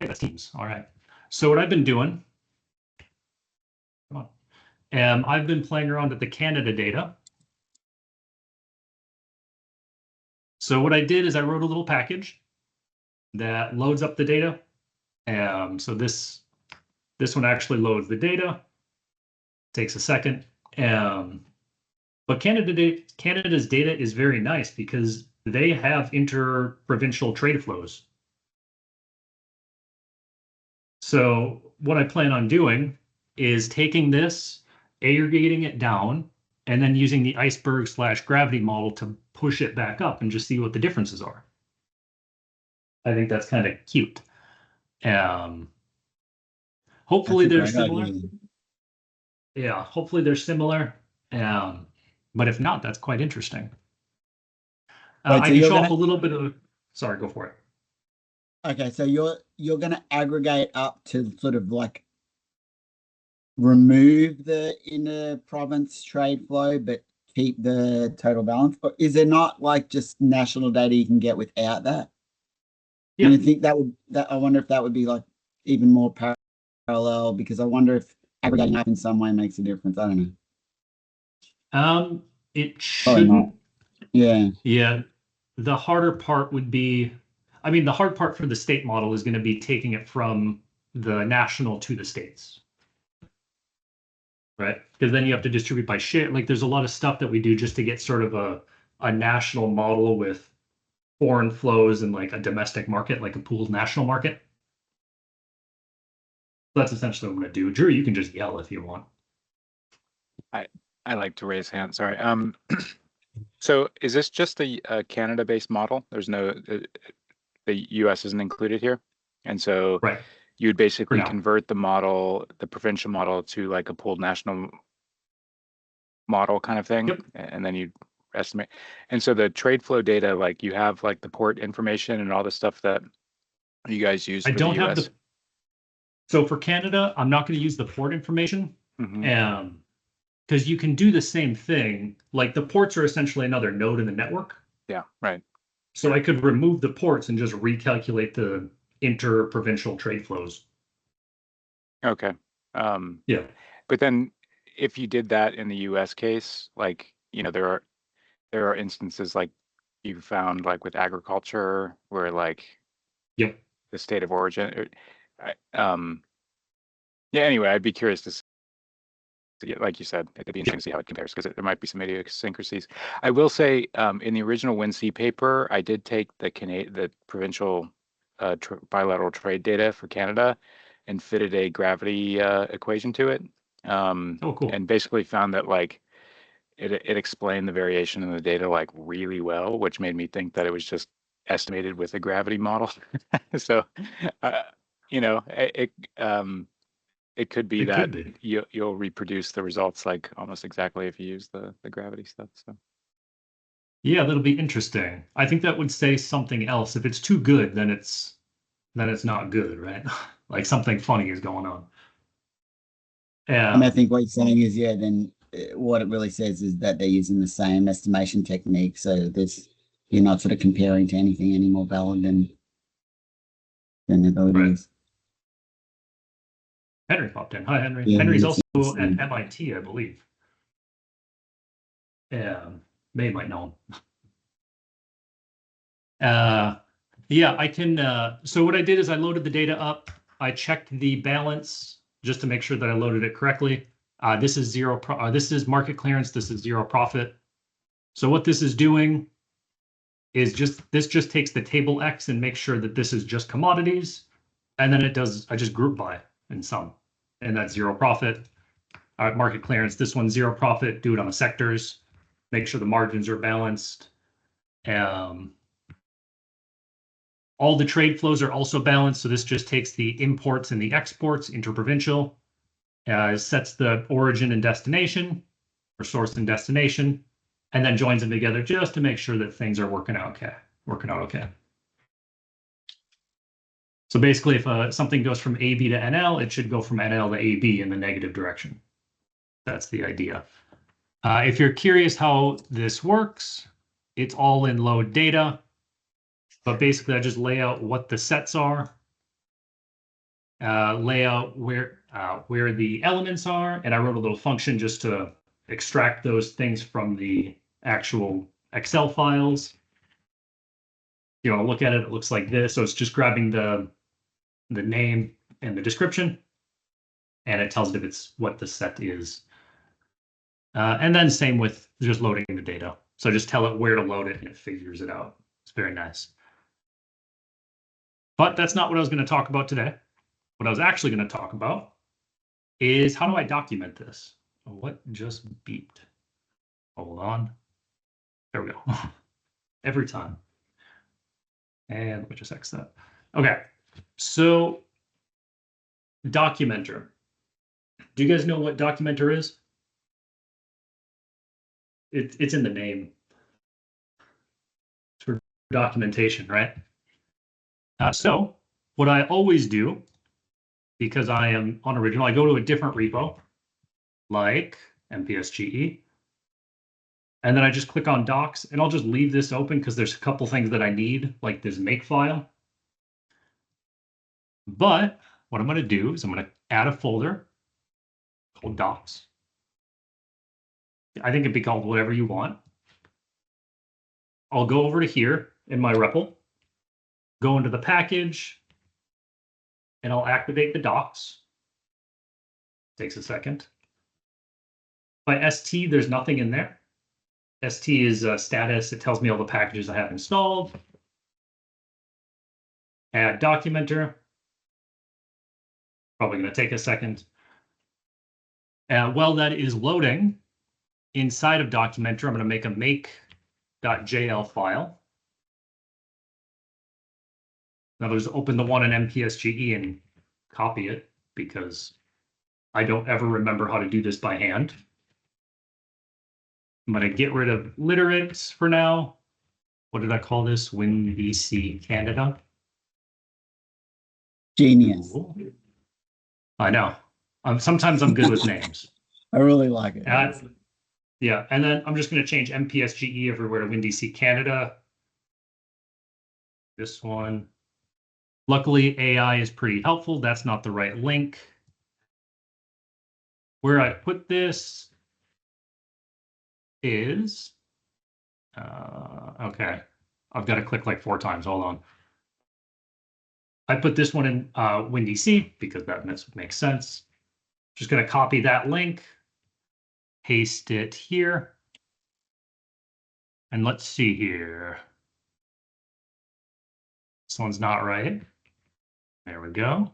that's Teams. All right. So what I've been doing, come on, I've been playing around with the Canada data. So what I did is I wrote a little package that loads up the data. So this one actually loads the data. Takes a second. But Canada's data is very nice because they have inter-provincial trade flows. So what I plan on doing is taking this, aggregating it down, and then using the iceberg/gravity model to push it back up and just see what the differences are. I think that's kind of cute. Hopefully they're similar. Yeah, hopefully they're similar. But if not, that's quite interesting. I can show off a little bit of. Sorry, go for it. Okay, so you're going to aggregate up to sort of like remove the inner province trade flow, but keep the total balance. But is there not like just national data you can get without that? Yeah. And I think I wonder if that would be like even more parallel, because I wonder if aggregating up in some way makes a difference. I don't know. It shouldn't. Yeah. Yeah. The harder part would be, I mean, the hard part for the state model is going to be taking it from the national to the states. Right? Because then you have to distribute by share. Like there's a lot of stuff that we do just to get sort of a national model with foreign flows and like a domestic market, like a pooled national market. That's essentially what I'm going to do. Drew, you can just yell if you want. I like to raise hands. Sorry. So is this just a Canada-based model? There's no, the US isn't included here. And so right. You would basically convert the model, the provincial model, to like a pooled national model kind of thing. Yep. And then you estimate. And so the trade flow data, like you have like the port information and all the stuff that you guys use. I don't have the. So for Canada, I'm not going to use the port information. Because you can do the same thing. Like the ports are essentially another node in the network. Yeah, right. So I could remove the ports and just recalculate the inter-provincial trade flows. Okay. Yeah. But then if you did that in the US case, like, you know, there are instances like you found like with agriculture where like yep. the state of origin. Yeah, anyway, I'd be curious to see, like you said, it'd be interesting to see how it compares because there might be some idiosyncrasies. I will say in the original WiNDC paper, I did take the provincial bilateral trade data for Canada and fitted a gravity equation to it. Cool. And basically found that like it explained the variation in the data like really well, which made me think that it was just estimated with a gravity model. So, you know, it could be that you'll reproduce the results like almost exactly if you use the gravity stuff. So. Yeah, that'll be interesting. I think that would say something else. If it's too good, then it's not good, right? Like something funny is going on. And I think what you're saying is, yeah, then what it really says is that they're using the same estimation technique. So you're not sort of comparing to anything any more valid than it already is. Henry popped in. Hi, Henry. Yeah, Henry's also at MIT, I believe. May might know him. Yeah, I can. So what I did is I loaded the data up. I checked the balance just to make sure that I loaded it correctly. This is this is market clearance. This is zero profit. So what this is doing is this just takes the table X and makes sure that this is just commodities, and then I just group by in sum, and that's zero profit. All right, market clearance. This one's zero profit. Do it on the sectors. Make sure the margins are balanced. All the trade flows are also balanced, so this just takes the imports and the exports, interprovincial, sets the origin and destination, or source and destination, and then joins them together just to make sure that things are working out okay. So basically, if something goes from AB to NL, it should go from NL to AB in the negative direction. That's the idea. If you're curious how this works, it's all in load data. But basically, I just lay out what the sets are. layout where the elements are, and I wrote a little function just to extract those things from the actual Excel files. You want to look at it, it looks like this. So it's just grabbing the name and the description, and it tells it if it's what the set is. And then same with just loading the data. So just tell it where to load it and it figures it out. It's very nice. But that's not what I was going to talk about today. What I was actually going to talk about is how do I document this? What just beeped? Hold on. There we go. Every time. And let me just X that. Okay. So Documenter. Do you guys know what Documenter is? It's in the name. It's for documentation, right? So what I always do, because I am unoriginal, I go to a different repo, like MPSGE, and then I just click on Docs, and I'll just leave this open because there's a couple things that I need, like this make file. But what I'm going to do is I'm going to add a folder called Docs. I think it'd be called whatever you want. I'll go over to here in my REPL, go into the package, and I'll activate the docs. Takes a second. By ST, there's nothing in there. ST is status. It tells me all the packages I have installed. Add Documenter. Probably going to take a second. While that is loading, inside of Documenter, I'm going to make a make.jl file. In other words, open the one in MPSGE and copy it because I don't ever remember how to do this by hand. I'm going to get rid of literates for now. What did I call this? WiNDC Canada. Genius. Ooh. I know. Sometimes I'm good with names. I really like it. Yeah, and then I'm just going to change MPSGE everywhere to WiNDC Canada. This one. Luckily, AI is pretty helpful. That's not the right link. Where I put this is, okay, I've got to click like 4 times. Hold on. I put this one in WiNDC because that makes sense. Just going to copy that link, paste it here. And let's see here. This one's not right. There we go.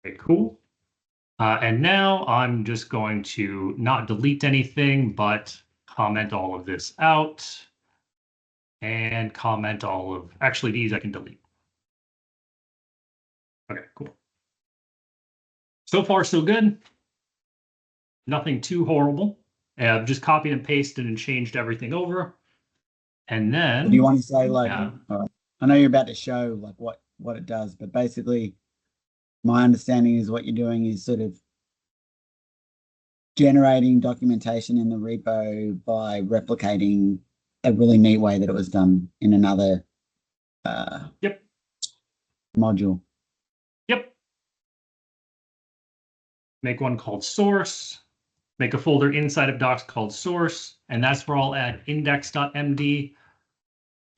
Okay, cool. And now I'm just going to not delete anything, but comment all of this out and comment all of, actually these I can delete. Okay, cool. So far, so good. Nothing too horrible. I've just copied and pasted and changed everything over. And then do you want to say like, I know you're about to show like what it does, but basically my understanding is what you're doing is sort of generating documentation in the repo by replicating a really neat way that it was done in another module. Yep. Make one called source. Make a folder inside of docs called source, and that's where I'll add index.md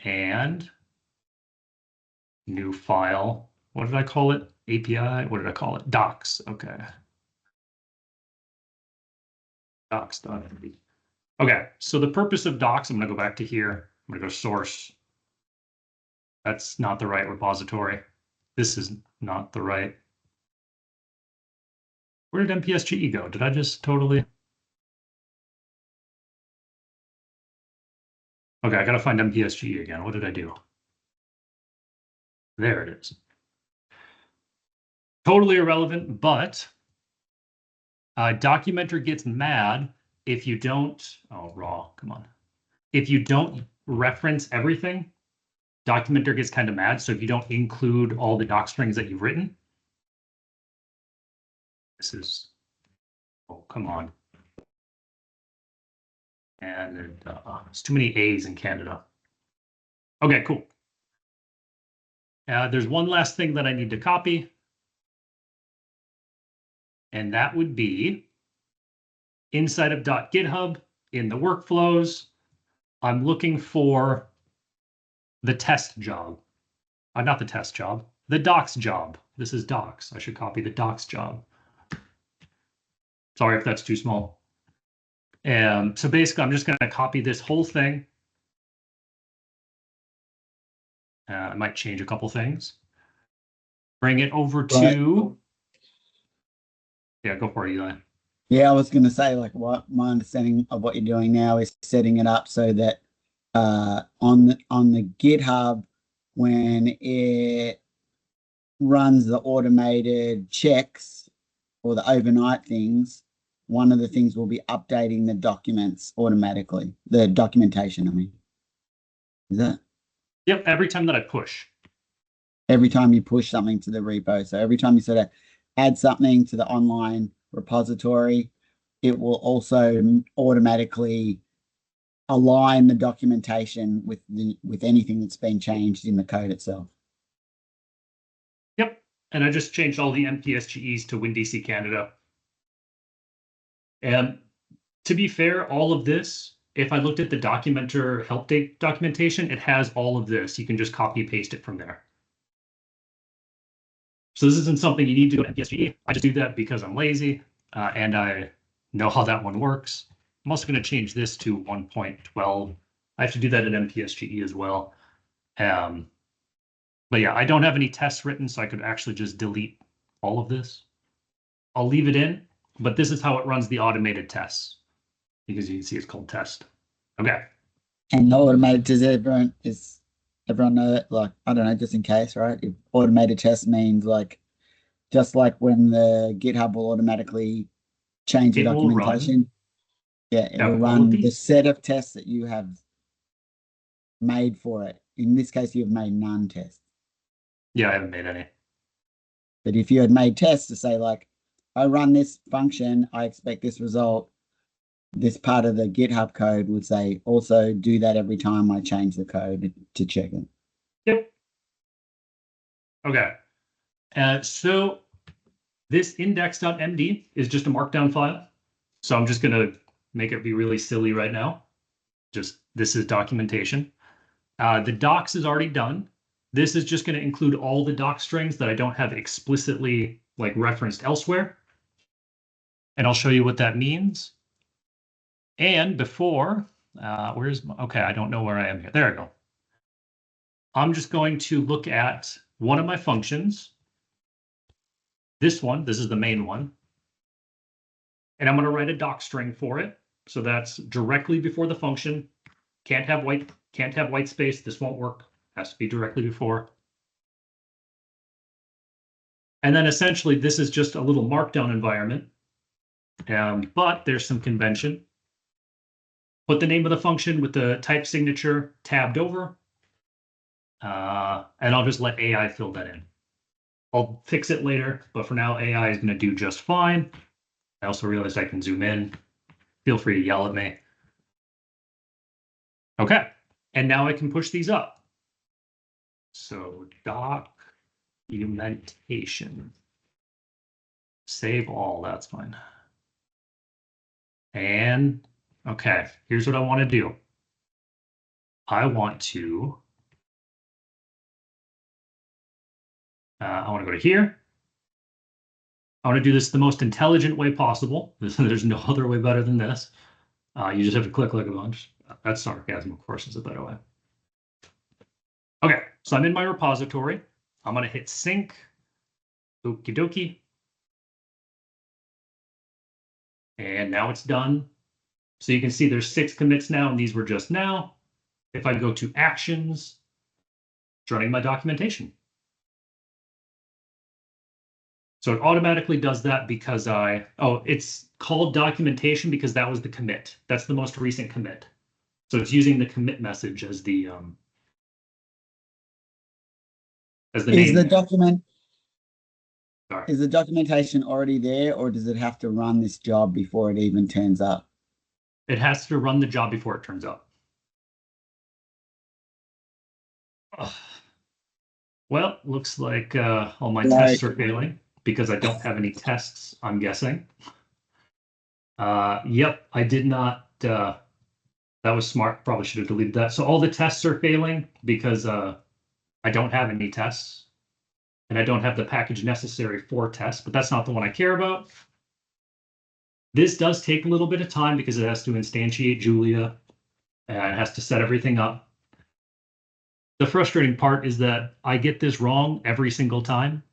and new file. What did I call it? API? What did I call it? Docs. Okay. Docs.md. Okay, so the purpose of docs, I'm going to go back to here. I'm going to go source. That's not the right repository. This is not the right. Where did MPSGE go? Did I just totally? Okay, I got to find MPSGE again. What did I do? There it is. Totally irrelevant, but Documenter gets mad if you don't, raw, come on. If you don't reference everything, Documenter gets kind of mad. So if you don't include all the doc strings that you've written, this is, oh, come on. And it's too many A's in Canada. Okay, cool. There's one last thing that I need to copy. And that would be inside of .github in the workflows. I'm looking for the test job. Not the test job, the docs job. This is docs. I should copy the docs job. Sorry if that's too small. So basically, I'm just going to copy this whole thing. I might change a couple things. Bring it over to. Yeah, go for it, Eli. Yeah, I was going to say, like, what my understanding of what you're doing now is setting it up so that on the GitHub, when it runs the automated checks or the overnight things, one of the things will be updating the documents automatically. The documentation, I mean. Is that? Yep, every time that I push. Every time you push something to the repo. So every time you sort of add something to the online repository, it will also automatically align the documentation with anything that's been changed in the code itself. Yep, and I just changed all the MPSGEs to WiNDC Canada. And to be fair, all of this, if I looked at the documenter help date documentation, it has all of this. You can just copy paste it from there. So this isn't something you need to do in MPSGE. I just do that because I'm lazy and I know how that one works. I'm also going to change this to 1.12. I have to do that in MPSGE as well. But yeah, I don't have any tests written, so I could actually just delete all of this. I'll leave it in, but this is how it runs the automated tests. Because you can see it's called test. Okay. And automated, does everyone know it? Like, I don't know, just in case, right? If automated test means like, just like when the GitHub will automatically change the documentation. Yeah, it will run the set of tests that you have made for it. In this case, you've made none tests. Yeah, I haven't made any. But if you had made tests to say, like, I run this function, I expect this result, this part of the GitHub code would say, also do that every time I change the code to check it. Yep. Okay. So this index.md is just a markdown file. So I'm just going to make it be really silly right now. Just this is documentation. The docs is already done. This is just going to include all the doc strings that I don't have explicitly like referenced elsewhere. And I'll show you what that means. And before, okay, I don't know where I am here. There I go. I'm just going to look at one of my functions. This is the main one. And I'm going to write a doc string for it. So that's directly before the function. Can't have white space. This won't work. Has to be directly before. And then essentially this is just a little markdown environment. But there's some convention. Put the name of the function with the type signature tabbed over. And I'll just let AI fill that in. I'll fix it later, but for now, AI is going to do just fine. I also realized I can zoom in. Feel free to yell at me. Okay, and now I can push these up. So documentation. Save all, that's fine. And okay, here's what I want to do. I want to go to here. I want to do this the most intelligent way possible. There's no other way better than this. You just have to click like a bunch. That's sarcasm, of course, is a better way. Okay, so I'm in my repository. I'm going to hit sync. Okie dokie. And now it's done. So you can see there's 6 commits now, and these were just now. If I go to actions, it's running my documentation. So it automatically does that because it's called documentation because that was the commit. That's the most recent commit. So it's using the commit message as the name. Is the documentation already there, or does it have to run this job before it even turns up? It has to run the job before it turns up. Ugh. Well, looks like all my tests are failing because I don't have any tests, I'm guessing. Yep, I did not. That was smart. Probably should have deleted that. So all the tests are failing because I don't have any tests. And I don't have the package necessary for tests, but that's not the one I care about. This does take a little bit of time because it has to instantiate Julia and it has to set everything up. The frustrating part is that I get this wrong every single time.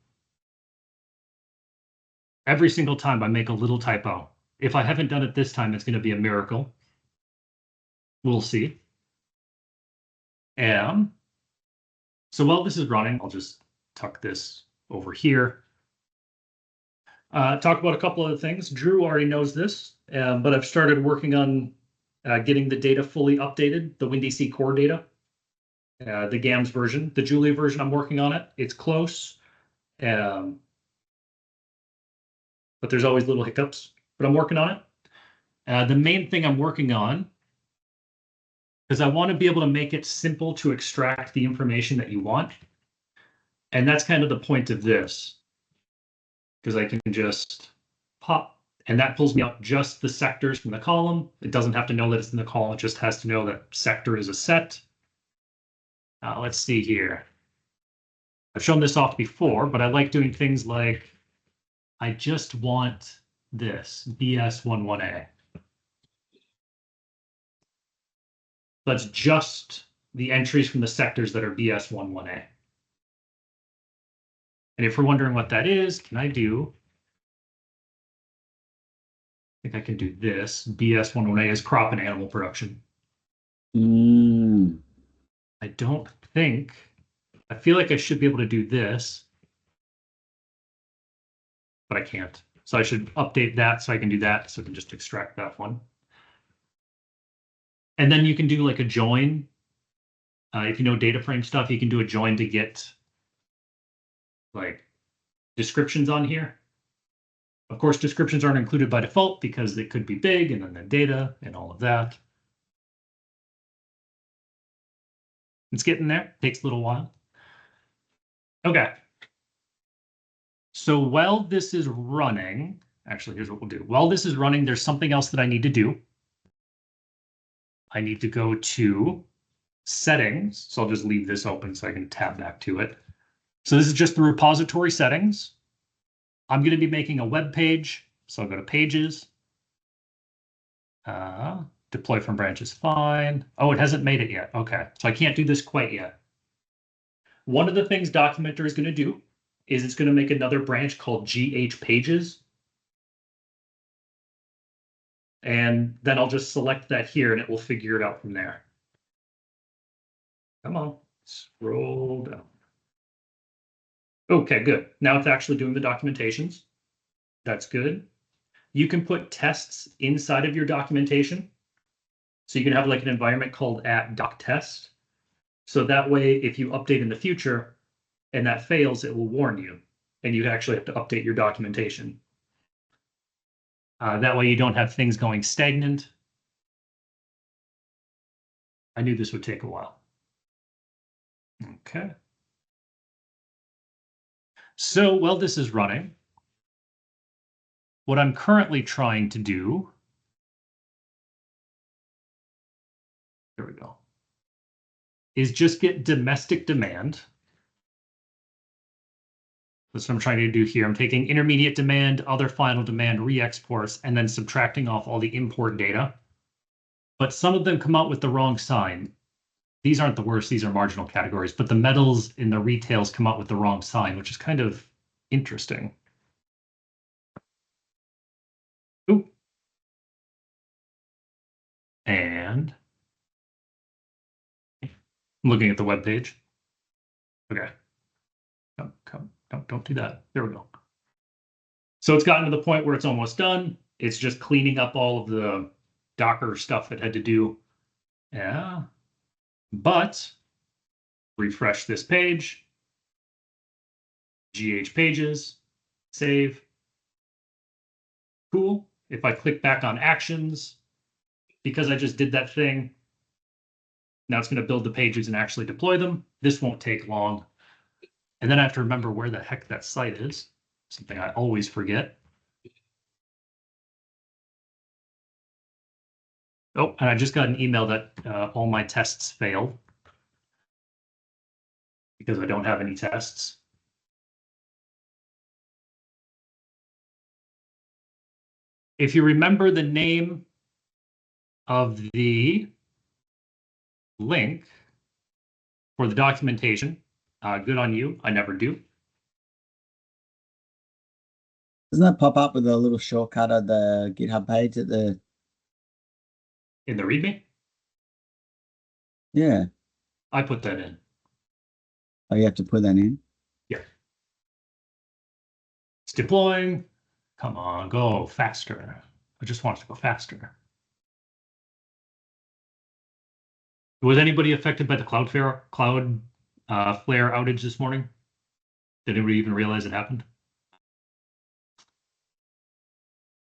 Every single time I make a little typo. If I haven't done it this time, it's going to be a miracle. We'll see. And so while this is running, I'll just tuck this over here. Talk about a couple of things. Drew already knows this, but I've started working on getting the data fully updated, the WiNDC core data, the GAMS version, the Julia version. I'm working on it. It's close, but there's always little hiccups. But I'm working on it. The main thing I'm working on, because I want to be able to make it simple to extract the information that you want, and that's kind of the point of this. Because I can just pop, and that pulls me out just the sectors from the column. It doesn't have to know that it's in the column. It just has to know that sector is a set. Let's see here. I've shown this off before, but I like doing things like, I just want this, BS11A. That's just the entries from the sectors that are BS11A. And if we're wondering what that is, can I do? I think I can do this. BS11A is crop and animal production. I don't think, I feel like I should be able to do this, but I can't. So I should update that so I can do that. So I can just extract that one. And then you can do like a join. If you know data frame stuff, you can do a join to get like descriptions on here. Of course, descriptions aren't included by default because it could be big and then the data and all of that. It's getting there. Takes a little while. Okay. So while this is running, actually, here's what we'll do. While this is running, there's something else that I need to do. I need to go to settings. So I'll just leave this open so I can tab back to it. So this is just the repository settings. I'm going to be making a web page. So I'll go to pages. Deploy from branch is fine. Oh, it hasn't made it yet. Okay, so I can't do this quite yet. One of the things Documenter is going to do is it's going to make another branch called GH pages. And then I'll just select that here and it will figure it out from there. Come on, scroll down. Okay, good. Now it's actually doing the documentations. That's good. You can put tests inside of your documentation. So you can have like an environment called @doctest. So that way, if you update in the future and that fails, it will warn you. And you actually have to update your documentation. That way you don't have things going stagnant. I knew this would take a while. Okay. So while this is running, what I'm currently trying to do, there we go, is just get domestic demand. That's what I'm trying to do here. I'm taking intermediate demand, other final demand, re-exports, and then subtracting off all the import data. But some of them come out with the wrong sign. These aren't the worst, these are marginal categories, but the metals in the retails come out with the wrong sign, which is kind of interesting. Ooh. And I'm looking at the web page. Okay. Don't do that. There we go. So it's gotten to the point where it's almost done. It's just cleaning up all of the Docker stuff it had to do. Yeah. But refresh this page. GH pages. Save. Cool. If I click back on actions, because I just did that thing, now it's going to build the pages and actually deploy them. This won't take long. And then I have to remember where the heck that site is, something I always forget. Oh, and I just got an email that all my tests failed because I don't have any tests. If you remember the name of the link for the documentation, good on you. I never do. Doesn't that pop up with a little shortcut of the GitHub page at the... In the README? Yeah. I put that in. Oh, you have to put that in? Yeah. It's deploying. Come on, go faster. I just want it to go faster. Was anybody affected by the Cloudflare outage this morning? Did anybody even realize it happened?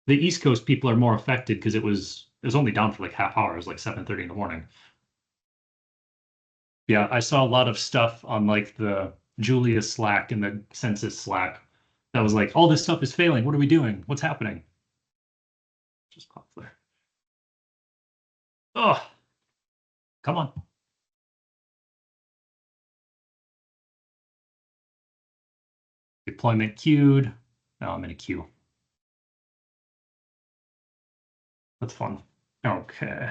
The East Coast people are more affected because it was only down for like half hour. It was like 7:30 in the morning. Yeah, I saw a lot of stuff on like the Julia Slack and the Census Slack that was like, all this stuff is failing. What are we doing? What's happening? Just Cloudflare. Oh, come on. Deployment queued. Oh, I'm in a queue. That's fun. Okay.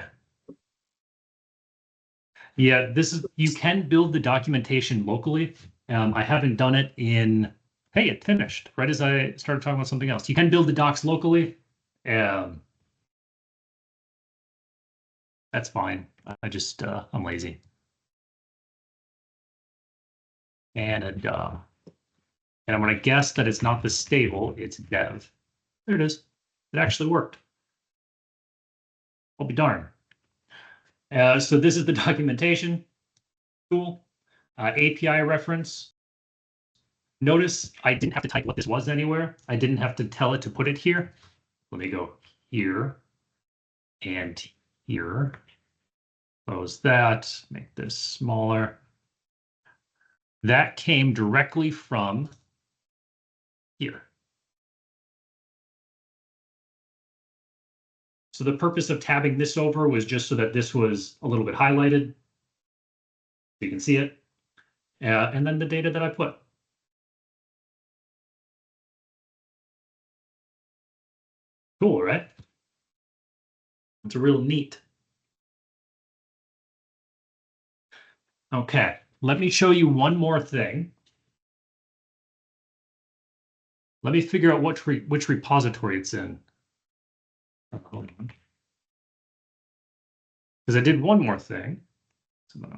Yeah, you can build the documentation locally. I haven't done it in, hey, it finished right as I started talking about something else. You can build the docs locally. That's fine. I'm lazy. And I'm going to guess that it's not the stable, it's dev. There it is. It actually worked. I'll be darned. So this is the documentation tool, API reference. Notice I didn't have to type what this was anywhere. I didn't have to tell it to put it here. Let me go here and here. Close that, make this smaller. That came directly from here. So the purpose of tabbing this over was just so that this was a little bit highlighted. So you can see it. And then the data that I put. Cool, right? It's a real neat. Okay, let me show you one more thing. Let me figure out which repository it's in. Hold on. Because I did one more thing. I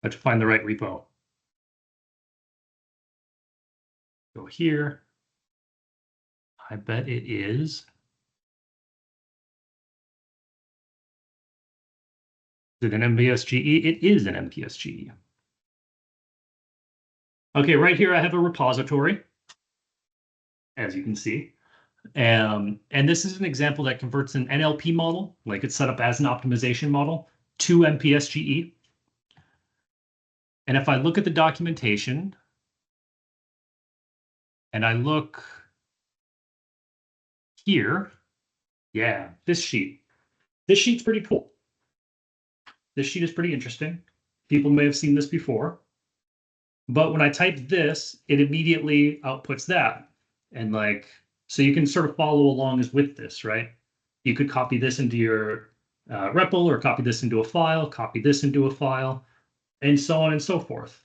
have to find the right repo. Go here. I bet it is. Is it an MPSGE? It is an MPSGE. Okay, right here I have a repository, as you can see. And this is an example that converts an NLP model, like it's set up as an optimization model, to MPSGE. And if I look at the documentation, and I look here, yeah, this sheet. This sheet's pretty cool. This sheet is pretty interesting. People may have seen this before. But when I type this, it immediately outputs that. And like, so you can sort of follow along with this, right? You could copy this into your REPL or copy this into a file, copy this into a file, and so on and so forth.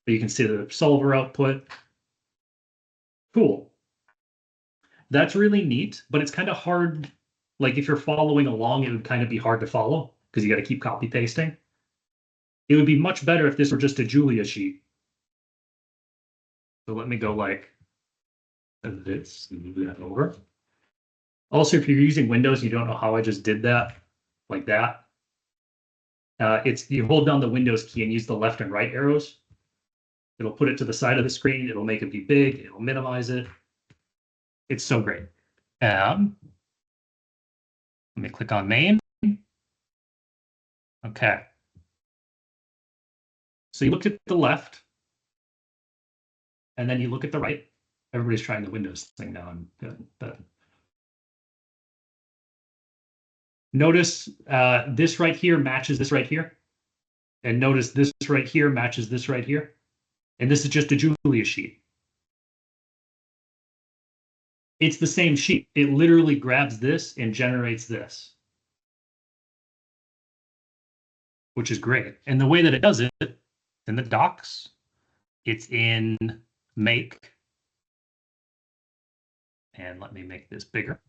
But you can see the solver output. Cool. That's really neat, but it's kind of hard. Like if you're following along, it would kind of be hard to follow because you got to keep copy pasting. It would be much better if this were just a Julia sheet. So let me go like this, move that over. Also, if you're using Windows, you don't know how I just did that, like that. You hold down the Windows key and use the left and right arrows. It'll put it to the side of the screen. It'll make it be big. It'll minimize it. It's so great. Let me click on main. Okay. So you look at the left, and then you look at the right. Everybody's trying the Windows thing now. I'm good, but notice this right here matches this right here, and notice this right here matches this right here, and this is just a Julia sheet. It's the same sheet. It literally grabs this and generates this, which is great. And the way that it does it in the docs, it's in make. And let me make this bigger.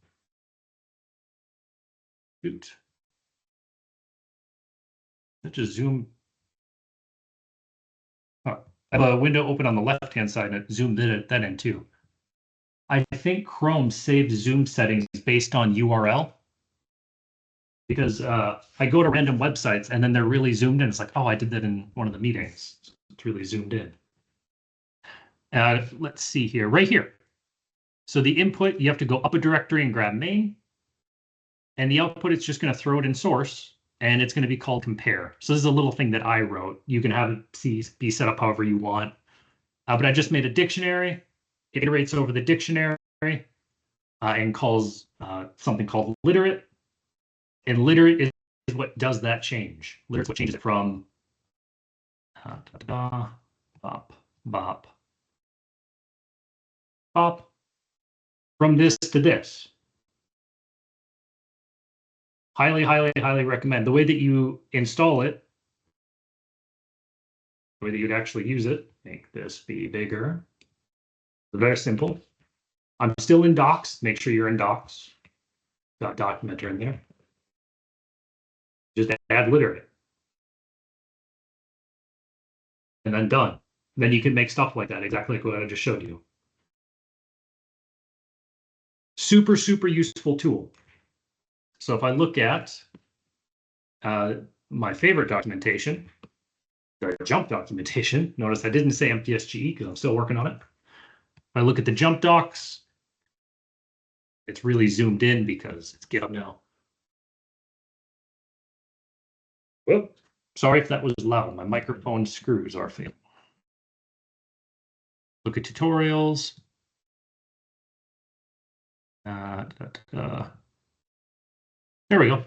Shoot. Let's just zoom. Oh, I have a window open on the left-hand side and it zoomed that in too. I think Chrome saved zoom settings based on URL. Because I go to random websites and then they're really zoomed in. It's like, oh, I did that in one of the meetings. It's really zoomed in. Let's see here, right here. So the input, you have to go up a directory and grab main. And the output, it's just going to throw it in source. And it's going to be called compare. So this is a little thing that I wrote. You can have it be set up however you want. But I just made a dictionary. It iterates over the dictionary and calls something called literate. And literate is what does that change. Literate is what changes it from bop, bop, bop, from this to this. Highly, highly, highly recommend. The way that you install it, the way that you'd actually use it, make this be bigger. It's very simple. I'm still in docs. Make sure you're in docs. Got documenter in there. Just add literate. And then done. Then you can make stuff like that, exactly like what I just showed you. Super, super useful tool. So if I look at my favorite documentation, the jump documentation, notice I didn't say MPSGE because I'm still working on it. If I look at the jump docs, it's really zoomed in because it's GitHub now. Well, sorry if that was loud. My microphone screws are failing. Look at tutorials. There we go.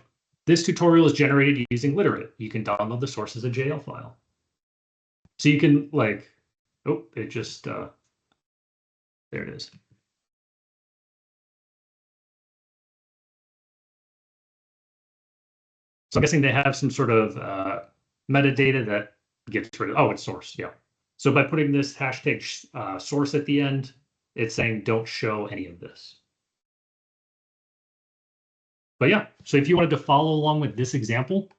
This tutorial is generated using literate. You can download the source as a JL file. So you can like, oh, it just, there it is. So I'm guessing they have some sort of metadata that gets rid of, oh, it's source, yeah. So by putting this hashtag source at the end, it's saying don't show any of this. But yeah, so if you wanted to follow along with this example,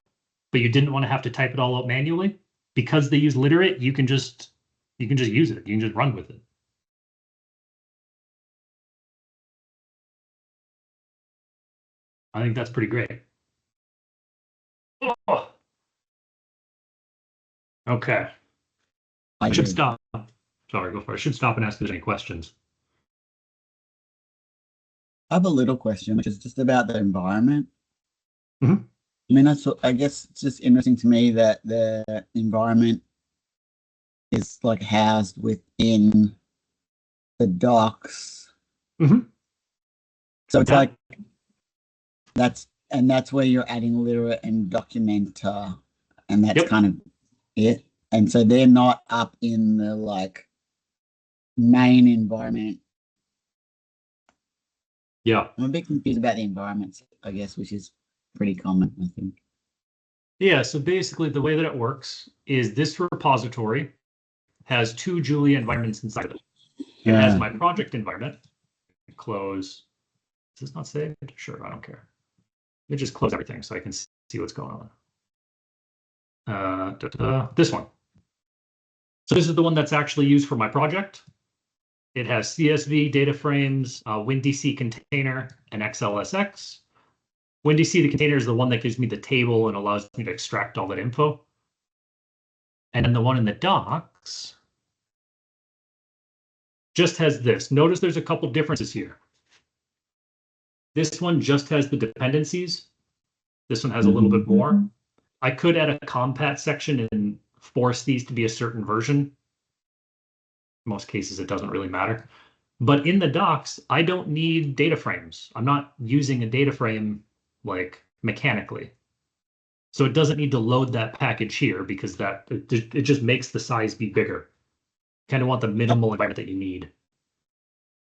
but you didn't want to have to type it all out manually, because they use literate, you can just use it. You can just run with it. I think that's pretty great. Oh. Okay. I should stop. Sorry, go for it. I should stop and ask if there's any questions. I have a little question, which is just about the environment. Mm-hmm. I mean, I guess it's just interesting to me that the environment is like housed within the docs. Mm-hmm. So it's like that's where you're adding literate and documenter, and that's kind of it. And so they're not up in the like main environment. Yeah. I'm a bit confused about the environments, I guess, which is pretty common, I think. Yeah, so basically the way that it works is this repository has two Julia environments inside of it. It has my project environment. Close. Is this not saved? Sure, I don't care. Let me just close everything so I can see what's going on. This one. So this is the one that's actually used for my project. It has CSV, data frames, WiNDC container, and XLSX. WiNDC, the container, is the one that gives me the table and allows me to extract all that info. And then the one in the docs just has this. Notice there's a couple differences here. This one just has the dependencies. This one has a little bit more. I could add a compat section and force these to be a certain version. In most cases, it doesn't really matter. But in the docs, I don't need data frames. I'm not using a data frame like mechanically. So it doesn't need to load that package here because it just makes the size be bigger. Kind of want the minimal environment that you need.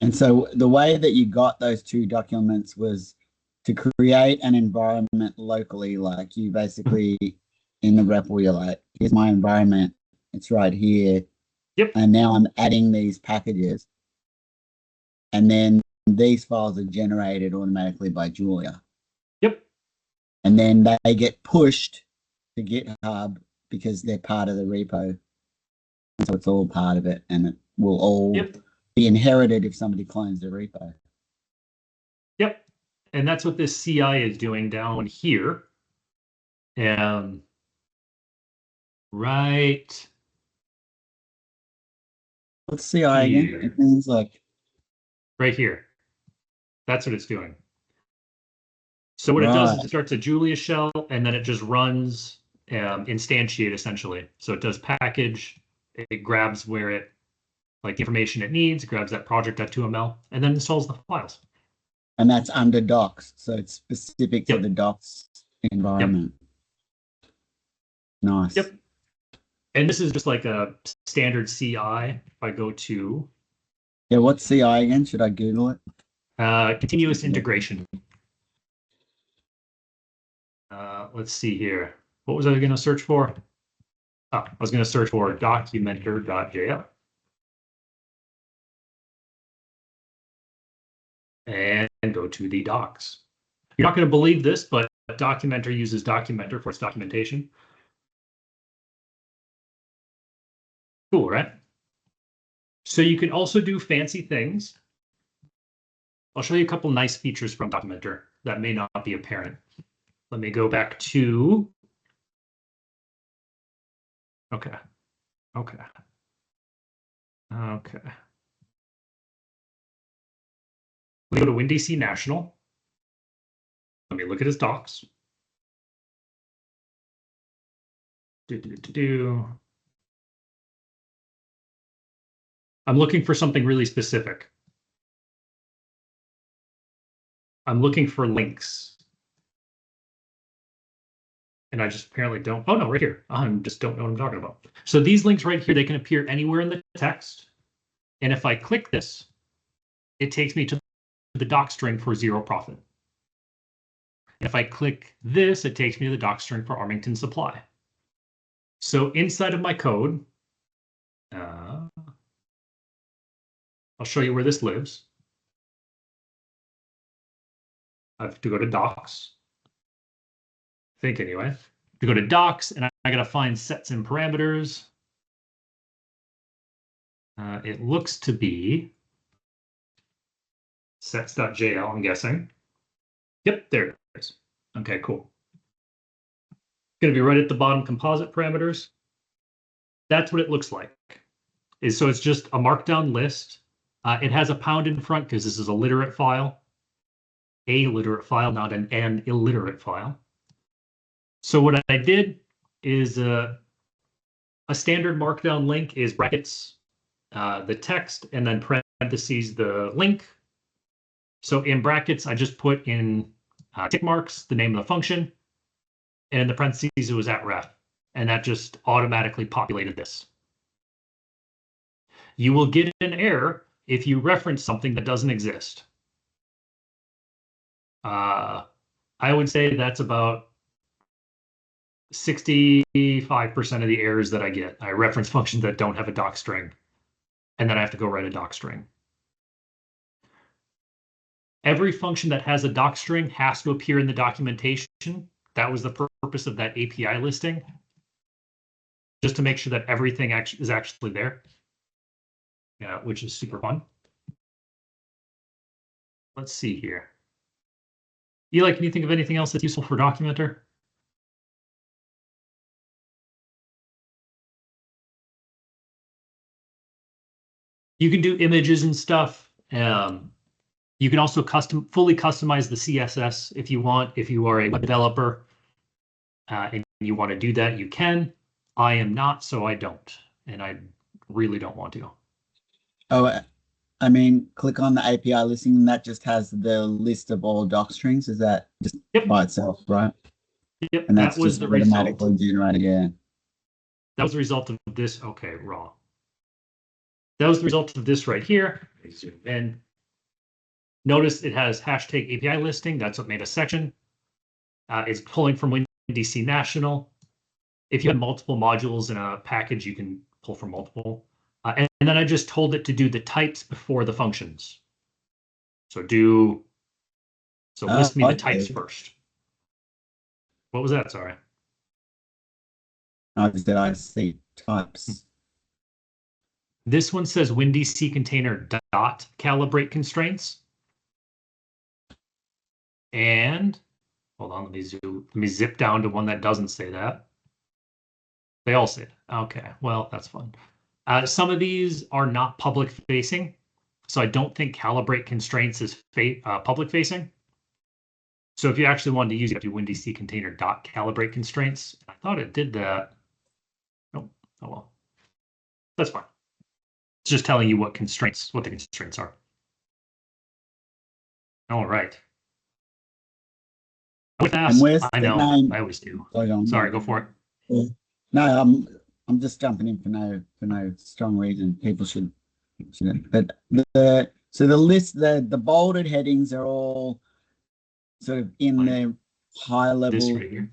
And so the way that you got those two documents was to create an environment locally. Like you basically in the REPL, you're like, here's my environment. It's right here. Yep. And now I'm adding these packages. And then these files are generated automatically by Julia. Yep. And then they get pushed to GitHub because they're part of the repo. And so it's all part of it, and it will all be inherited if somebody clones the repo. Yep. And that's what this CI is doing down here. Right. What's CI again? It means like right here. That's what it's doing. So what it does is it starts a Julia shell, and then it just runs instantiate essentially. So it does package, it grabs where it, like the information it needs, it grabs that project.2ml, and then installs the files. And that's under docs, so it's specific to the docs environment. Nice. Yep. And this is just like a standard CI. If I go to... Yeah, what's CI again? Should I Google it? Continuous integration. Let's see here. What was I going to search for? Oh, I was going to search for documenter.jl. And go to the docs. You're not going to believe this, but Documenter uses Documenter for its documentation. Cool, right? So you can also do fancy things. I'll show you a couple nice features from Documenter that may not be apparent. Let me go back to... Okay. We go to WiNDC National. Let me look at his docs. I'm looking for something really specific. I'm looking for links. And I just apparently don't. Oh, no, right here. I just don't know what I'm talking about. So these links right here, they can appear anywhere in the text. And if I click this, it takes me to the doc string for zero profit. And if I click this, it takes me to the doc string for Armington Supply. So inside of my code, I'll show you where this lives. I have to go to docs. I think anyway. To go to docs, and I got to find sets and parameters. It looks to be sets.jl, I'm guessing. Yep, there it is. Okay, cool. Going to be right at the bottom, composite parameters. That's what it looks like. So it's just a markdown list. It has a pound in front because this is a literate file. A literate file, not an illiterate file. So what I did is a standard markdown link is brackets, the text, and then parentheses the link. So in brackets, I just put in tick marks, the name of the function, and in the parentheses, it was at ref, and that just automatically populated this. You will get an error if you reference something that doesn't exist. I would say that's about 65% of the errors that I get. I reference functions that don't have a doc string, and then I have to go write a doc string. Every function that has a doc string has to appear in the documentation. That was the purpose of that API listing, just to make sure that everything is actually there, which is super fun. Let's see here. Eli, can you think of anything else that's useful for Documenter? You can do images and stuff. You can also fully customize the CSS if you want, if you are a web developer and you want to do that, you can. I am not, so I don't. And I really don't want to. Oh, I mean, click on the API listing and that just has the list of all doc strings. Is that just by itself, right? Yep, And that's that was just the result. automatically generated, yeah. That was the result of this. Okay, raw. That was the result of this right here. Zoom in. Notice it has hashtag API listing. That's what made a section. It's pulling from WiNDC National. If you have multiple modules in a package, you can pull from multiple. And then I just told it to do the types before the functions. So list me the types first. What was that? Sorry. Did I see types? This one says WinDC container dot calibrate constraints. And hold on, let me zip down to one that doesn't say that. They all say it. Okay, well, that's fun. Some of these are not public facing. So I don't think calibrate constraints is public facing. So if you actually wanted to use it, you have to do WinDC container dot calibrate constraints. I thought it did that. Nope. Oh well. That's fine. It's just telling you what the constraints are. All right. Fast. I know. I always do. Sorry, go for it. No, I'm just jumping in for no strong reason. People should. But so the list, the bolded headings are all sort of in the high level. This right here?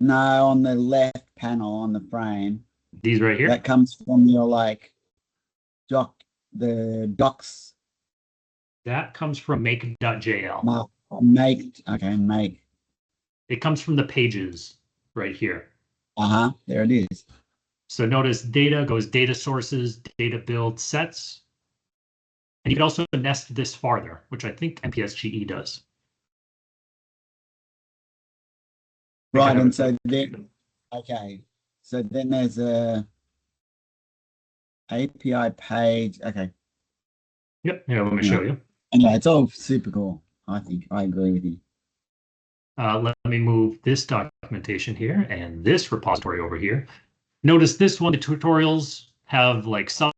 On the left panel on the frame. These right here? That comes from your the docs. That comes from make.jl. Make. It comes from the pages right here. There it is. So notice data goes data sources, data build sets. And you can also nest this farther, which I think NPSGE does. Right, and so then, so then there's a API page. Okay. Yep, here, let me show you. Yeah, it's all super cool. I think I agree with you. Let me move this documentation here and this repository over here. Notice this one, the tutorials have like sub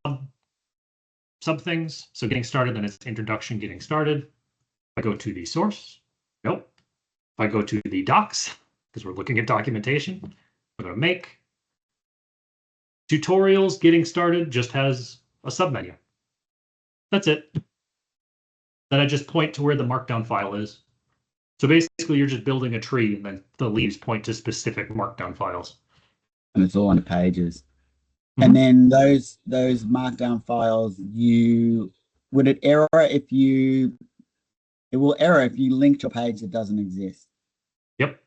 things. So getting started, then it's introduction, getting started. If I go to the source, nope. If I go to the docs, because we're looking at documentation, I'm going to make tutorials, getting started just has a submenu. That's it. Then I just point to where the markdown file is. So basically, you're just building a tree, and then the leaves point to specific markdown files. And it's all on the pages. And then those markdown files, would it error if it will error if you link to a page that doesn't exist? Yep.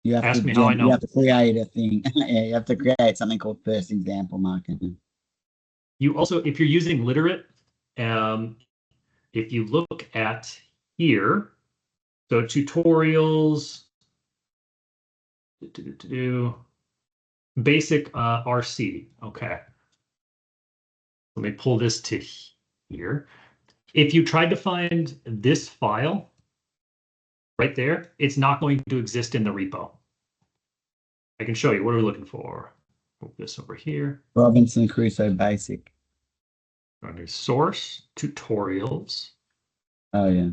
You have Ask me how I know. You have to create a thing. Yeah, you have to create something called first example marking. You also, if you're using literate, if you look at here, so tutorials, basic RC. Okay. Let me pull this to here. If you tried to find this file right there, it's not going to exist in the repo. I can show you. What are we looking for? Move this over here. Robinson Crusoe basic. Under source, tutorials. Oh, yeah.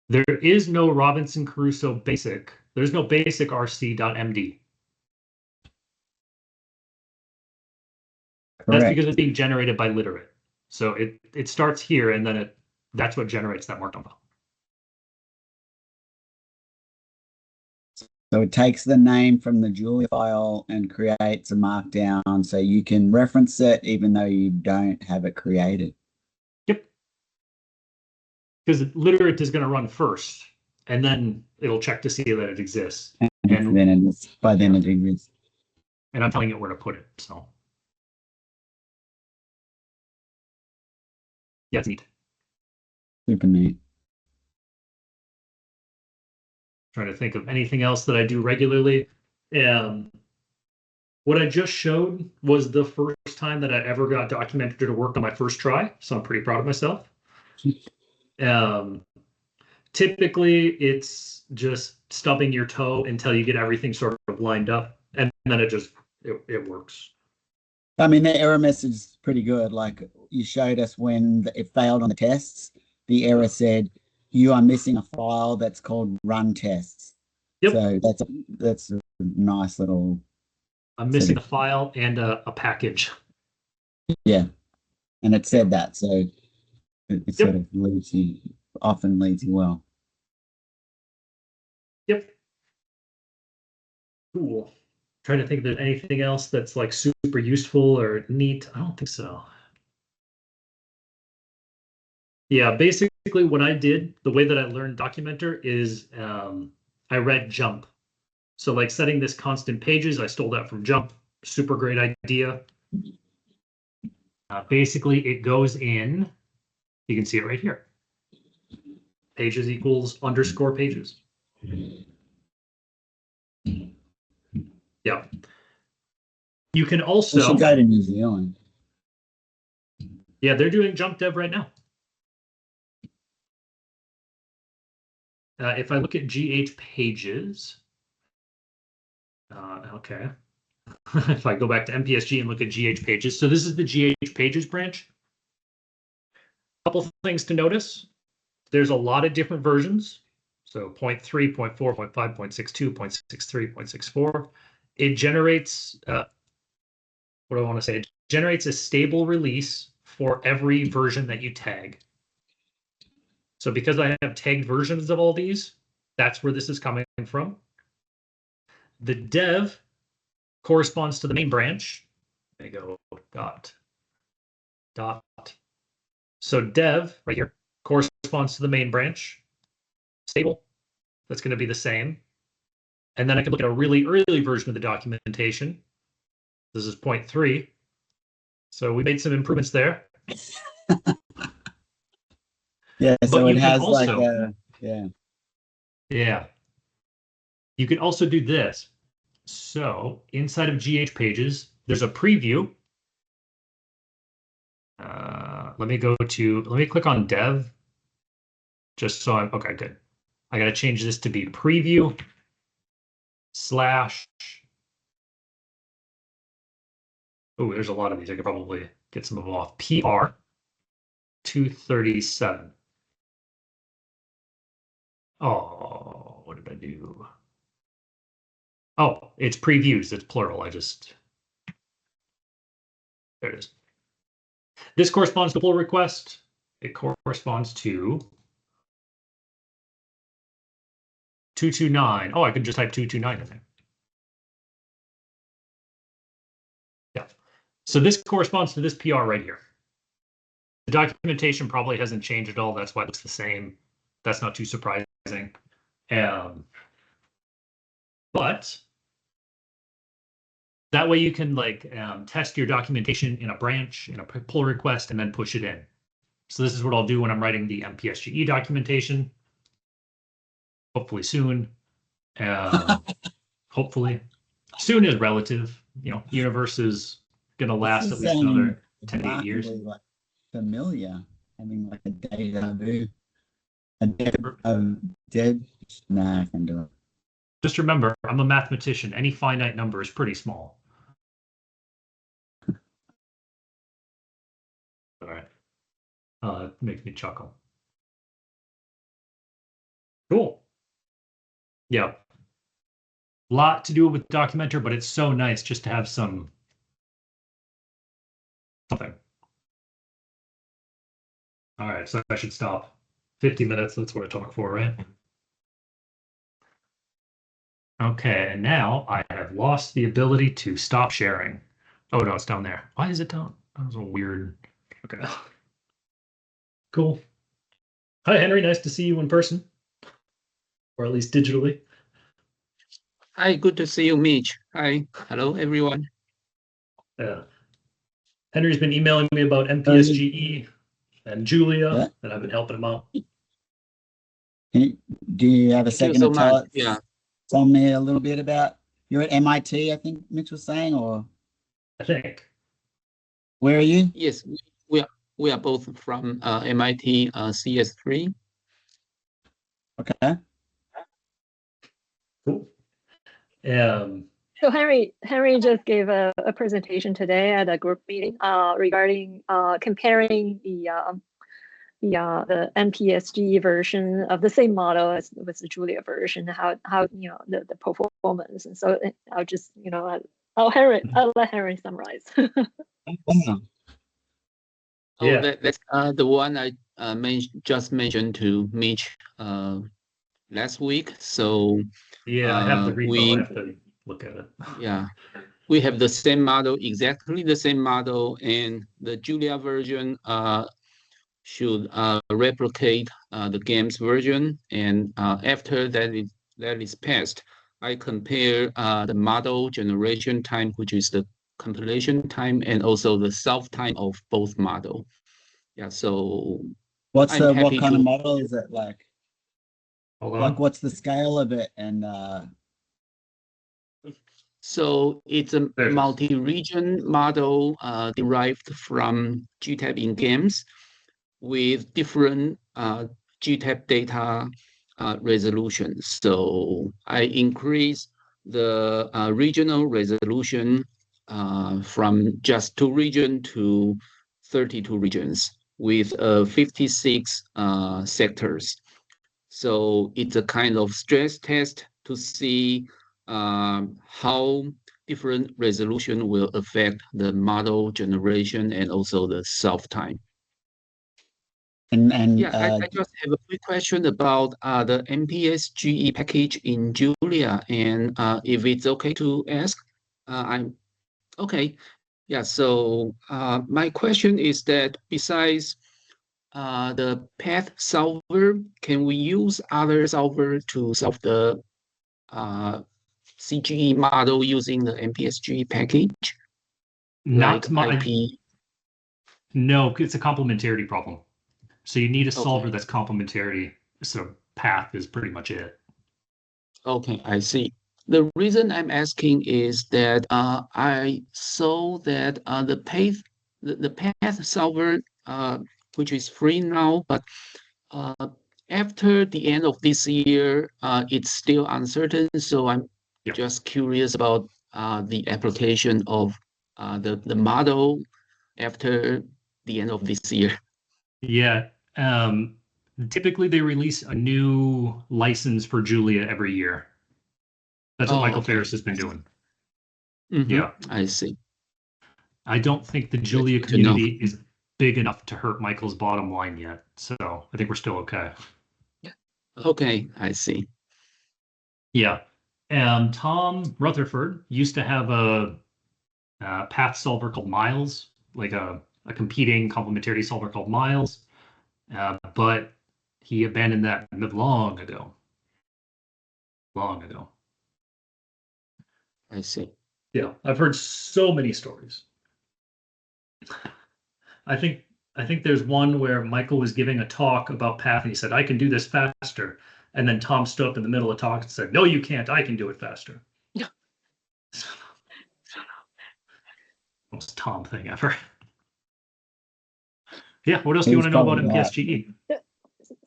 There is no Robinson Crusoe basic. There's no basic rc.md. Correct. That's because it's being generated by literate. So it starts here, and then that's what generates that markdown file. So it takes the name from the Julia file and creates a markdown so you can reference it even though you don't have it created. Yep. Because literate is going to run first, and then it'll check to see that it exists. And then it exists. And I'm telling it where to put it. So yeah, it's neat. Super neat. Trying to think of anything else that I do regularly. What I just showed was the first time that I ever got documented to work on my first try, so I'm pretty proud of myself. Typically, it's just stubbing your toe until you get everything sort of lined up, and then it works. I mean, the error message is pretty good. Like you showed us when it failed on the tests, the error said you are missing a file that's called run tests. Yep. So that's a nice little. I'm missing a file and a package. Yeah, and it said that, so it sort of often leads you well. Yep. Cool. Trying to think if there's anything else that's like super useful or neat. I don't think so. Yeah, basically what I did, the way that I learned Documenter is I read Jump. So like setting this constant pages, I stole that from Jump. Super great idea. Basically, it goes in, you can see it right here. Pages equals underscore pages. Yeah. You can also. We should go to New Zealand. Yeah, they're doing Jump Dev right now. If I look at GH pages, okay. If I go back to MPSG and look at GH pages, so this is the GH pages branch. A couple things to notice. There's a lot of different versions. So 0.3, 0.4, 0.5, 0.62, 0.63, 0.64. It generates, what do I want to say? It generates a stable release for every version that you tag. So because I have tagged versions of all these, that's where this is coming from. The dev corresponds to the main branch. They go dot. So dev right here corresponds to the main branch. Stable, that's going to be the same. And then I can look at a really early version of the documentation. This is 0.3. So we made some improvements there. Yeah, so it has also, like a, yeah. Yeah. You can also do this. So inside of GH pages, there's a preview. Let me click on dev. Just so I'm, okay, good. I got to change this to be preview / oh, there's a lot of these. I could probably get some of them off. PR 237. Oh, what did I do? Oh, it's previews. It's plural. There it is. This corresponds to pull request. It corresponds to 229. Oh, I could just type 229 in there. Yeah. So this corresponds to this PR right here. The documentation probably hasn't changed at all. That's why it looks the same. That's not too surprising. But that way you can like test your documentation in a branch, in a pull request, and then push it in. So this is what I'll do when I'm writing the MPSGE documentation. Hopefully soon. Hopefully. Soon is relative. You know, universe is going to last at least another 10 to 8 years. Like familiar, having like a deja vu. Dead. Nah, I can do it. Just remember, I'm a mathematician. Any finite number is pretty small. All right. It makes me chuckle. Cool. Yeah. Lot to do with Documenter, but it's so nice just to have something. All right, so I should stop. 50 minutes, that's what I talk for, right? Okay, and now I have lost the ability to stop sharing. Oh, no, it's down there. Why is it down? That was a weird. Okay. Cool. Hi, Henry. Nice to see you in person, or at least digitally. Hi, good to see you, Mitch. Hi, hello, everyone. Henry's been emailing me about MPSGE and Julia, and I've been helping him out. Do you have a second so to tell me a little bit about, you're at MIT, I think Mitch was saying, or? I think. Where are you? Yes, we are both from MIT CS3. Okay. Cool. So Henry just gave a presentation today at a group meeting regarding comparing the MPSG version of the same model as with the Julia version, how the performance. And so I'll just I'll let Henry summarize. Yeah. That's the one I just mentioned to Mitch last week. So Yeah, I have the repo. we I have to look at it. yeah, we have the same model, exactly the same model, and the Julia version should replicate the game's version. And after that is passed, I compare the model generation time, which is the compilation time, and also the solve time of both model. Yeah, so What happy kind to- of model is it like? Hold on. Like what's the scale of it? And So it's a There it is. multi-region model derived from GTAP in games with different GTAP data resolutions. So I increase the regional resolution from just 2 regions to 32 regions with 56 sectors. So it's a kind of stress test to see how different resolution will affect the model generation and also the solve time. and Yeah, I just have a quick question about the MPSGE package in Julia, and if it's okay to ask, I'm okay. Yeah, so my question is that besides the path solver, can we use other solver to solve the CGE model using the MPSGE package? Not like my. IP? No, it's a complementarity problem. So you need a solver Okay. that's complementarity. So path is pretty much it. Okay, I see. The reason I'm asking is that I saw that the path solver, which is free now, but after the end of this year, it's still uncertain. So I'm Yep. just curious about the application of the model after the end of this year. Yeah. Typically they release a new license for Julia every year. That's what Michael Okay. Ferris has been doing. Mhm, Yeah. I see. I don't think the Julia good to know. community is big enough to hurt Michael's bottom line yet. So I think we're still okay. Okay, I see. Yeah. Tom Rutherford used to have a path solver called Miles, like a competing complementarity solver called Miles, but he abandoned that long ago. Long ago. I see. Yeah, I've heard so many stories. I think there's one where Michael was giving a talk about path and he said, "I can do this faster." And then Tom stood up in the middle of the talk and said, "No, you can't. I can do it faster." Most Tom thing ever. Yeah, what else do you want to know about MPSGE? So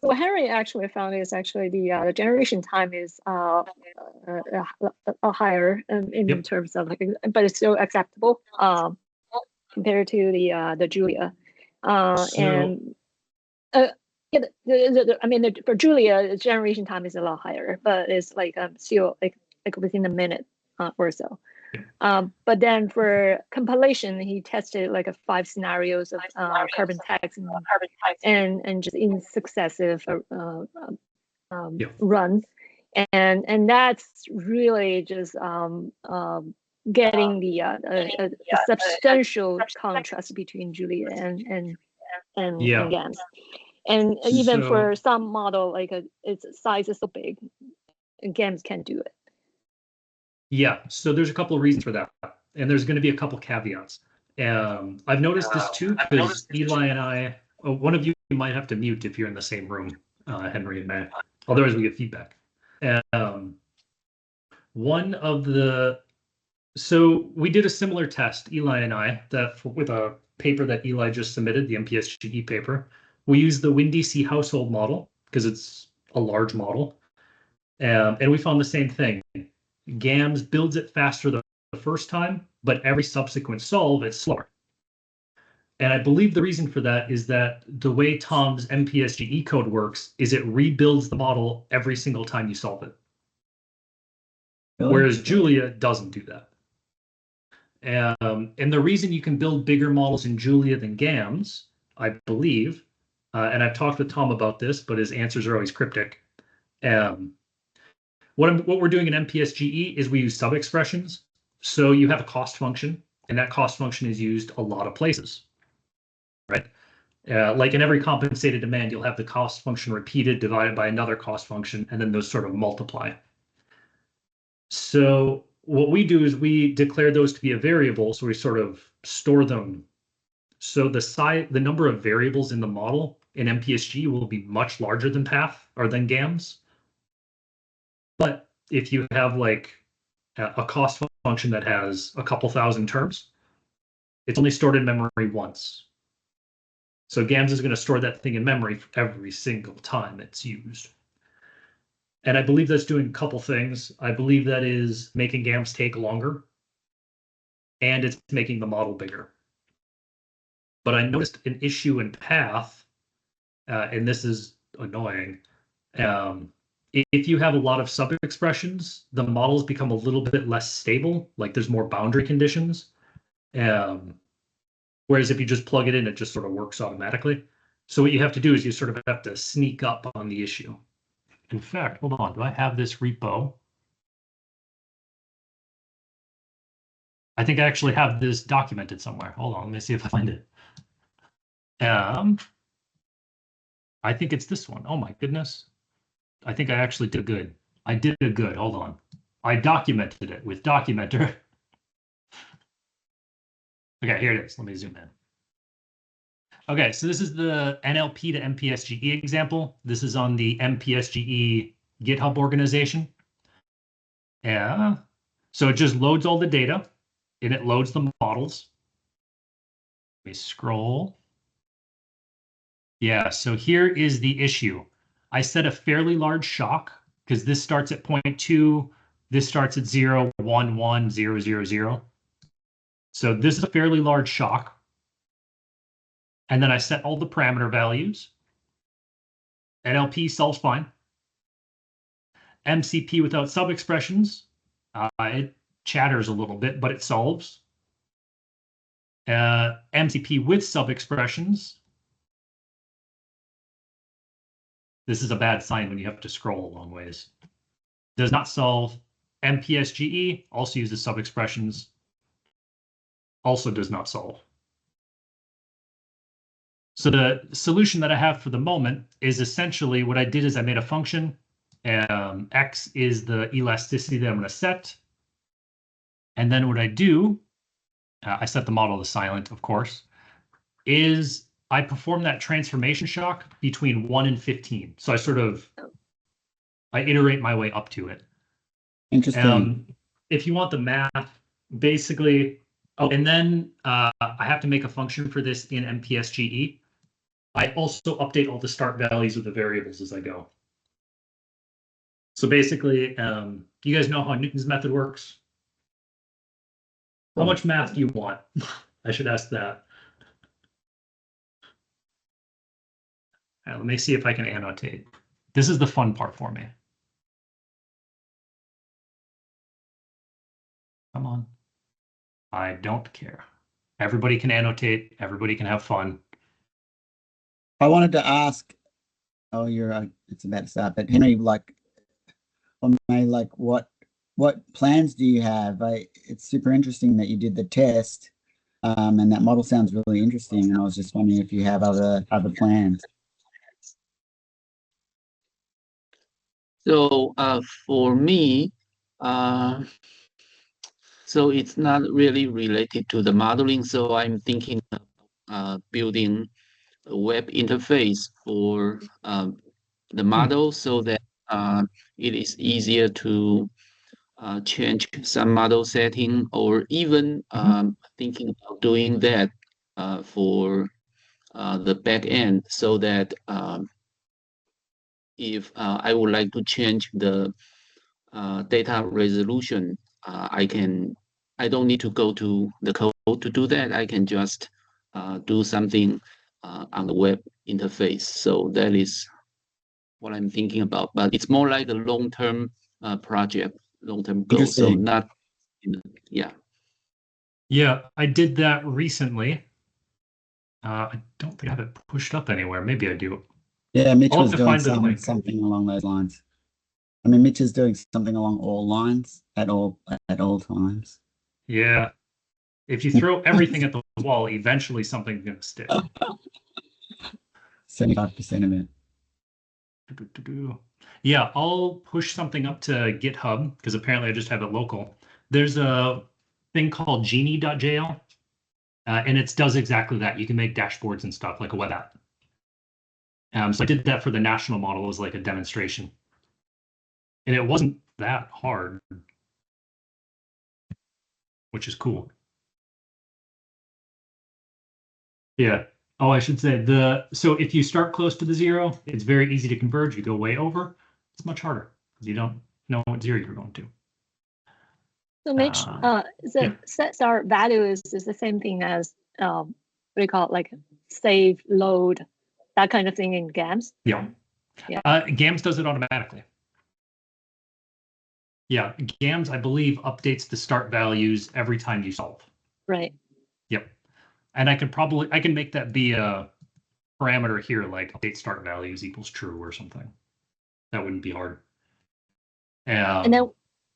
what Henry actually found is actually the generation time is higher in Yep. terms of but it's still acceptable compared to the Julia. And I mean, for Julia, the generation time is a lot higher, but it's like still like within a minute or so. But then for compilation, he tested like 5 scenarios of carbon tax and just in successive runs, and that's really just getting a substantial contrast between Julia and GAMS. And even for some model, like its size is so big, GAMS can't do it. Yeah, so there's a couple of reasons for that, and there's going to be a couple caveats. I've noticed this too because Eli and I, one of you might have to mute if you're in the same room, Henry and May. Otherwise, we get feedback. So we did a similar test, Eli and I, with a paper that Eli just submitted, the MPSGE paper. We used the WiNDC household model because it's a large model. And we found the same thing. GAMS builds it faster the first time, but every subsequent solve, it's slower. And I believe the reason for that is that the way Tom's MPSGE code works is it rebuilds the model every single time you solve it. Really? Whereas Julia doesn't do that. And the reason you can build bigger models in Julia than GAMS, I believe, and I've talked with Tom about this, but his answers are always cryptic. What we're doing in MPSGE is we use sub-expressions. So you have a cost function, and that cost function is used a lot of places, right? Like in every compensated demand, you'll have the cost function repeated, divided by another cost function, and then those sort of multiply. So what we do is we declare those to be a variable, so we sort of store them. So the number of variables in the model in MPSG will be much larger than path or than GAMS. But if you have like a cost function that has a couple thousand terms, it's only stored in memory once. So GAMS is going to store that thing in memory every single time it's used. And I believe that's doing a couple things. I believe that is making GAMS take longer, and it's making the model bigger. But I noticed an issue in path, and this is annoying. If you have a lot of sub-expressions, the models become a little bit less stable, like there's more boundary conditions. Whereas if you just plug it in, it just sort of works automatically. So what you have to do is you sort of have to sneak up on the issue. In fact, hold on, do I have this repo? I think I actually have this documented somewhere. Hold on, let me see if I find it. I think it's this one. Oh my goodness. I think I actually did good. I did a good, hold on. I documented it with Documenter. Okay, here it is. Let me zoom in. Okay, so this is the NLP to MPSGE example. This is on the MPSGE GitHub organization. Yeah. So it just loads all the data and it loads the models. Let me scroll. Yeah, so here is the issue. I set a fairly large shock because this starts at 0.2, this starts at 0, 1, 1, 0, 0, 0. So this is a fairly large shock. And then I set all the parameter values. NLP solves fine. MCP without sub-expressions, it chatters a little bit, but it solves. MCP with sub-expressions. This is a bad sign when you have to scroll a long ways. Does not solve. MPSGE also uses sub-expressions. Also does not solve. So the solution that I have for the moment is essentially what I did is I made a function. X is the elasticity that I'm going to set. And then what I do, I set the model to silent, of course, is I perform that transformation shock between 1 and 15. So I iterate my way up to it. Interesting. If you want the math, basically, oh, and then I have to make a function for this in MPSGE. I also update all the start values of the variables as I go. So basically, you guys know how Newton's method works? How much math do you want? I should ask that. Let me see if I can annotate. This is the fun part for me. Come on. I don't care. Everybody can annotate. Everybody can have fun. I wanted to ask, oh, it's about to start, but Henry, like, what plans do you have? It's super interesting that you did the test, and that model sounds really interesting. And I was just wondering if you have other plans. So for me, so it's not really related to the modeling. So I'm thinking of building a web interface for the model so that it is easier to change some model setting, or even thinking of doing that for the back end so that if I would like to change the data resolution, I don't need to go to the code to do that. I can just do something on the web interface. So that is what I'm thinking about, but it's more like a long-term project, long-term goal. So Interesting. not, yeah. Yeah, I did that recently. I don't think I have it pushed up anywhere. Maybe I do. Yeah, Mitch I'll have was to doing find the link. something along those lines. I mean, Mitch is doing something along all lines at all times. Yeah. If you throw everything at the wall, eventually something's going to stick. 75% of it. Yeah, I'll push something up to GitHub because apparently I just have it local. There's a thing called genie.jl, and it does exactly that. You can make dashboards and stuff like a web app. So I did that for the national model as like a demonstration. And it wasn't that hard, which is cool. Yeah. Oh, I should say so if you start close to the zero, it's very easy to converge. You go way over, it's much harder because you don't know what zero you're going to. So Mitch, the set-start value is the same thing as what do you call it, like save, load, that kind of thing in GAMS? Yeah. GAMS does it automatically. Yeah, GAMS, I believe, updates the start values every time you solve. Right. Yep. And I can make that be a parameter here, like update start values equals true or something. That wouldn't be hard. And then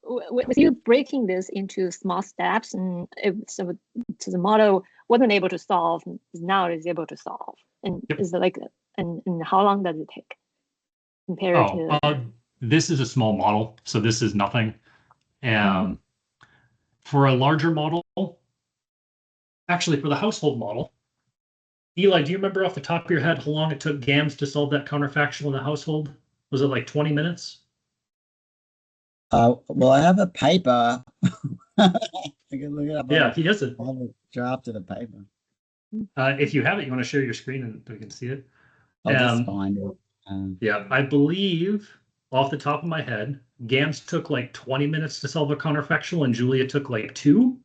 with you breaking this into small steps, and so the model wasn't able to solve, now it is able to solve. And is it like, and how long does it take compared to? This is a small model, so this is nothing. For a larger model, actually for the household model, Eli, do you remember off the top of your head how long it took GAMS to solve that counterfactual in the household? Was it like 20 minutes? Well, I have a paper. I can look it up. Yeah, he has it. I have a draft of the paper. If you have it, you want to share your screen and we can see it? I'll just find it. Yeah, I believe off the top of my head, GAMS took like 20 minutes to solve a counterfactual and Julia took like 2.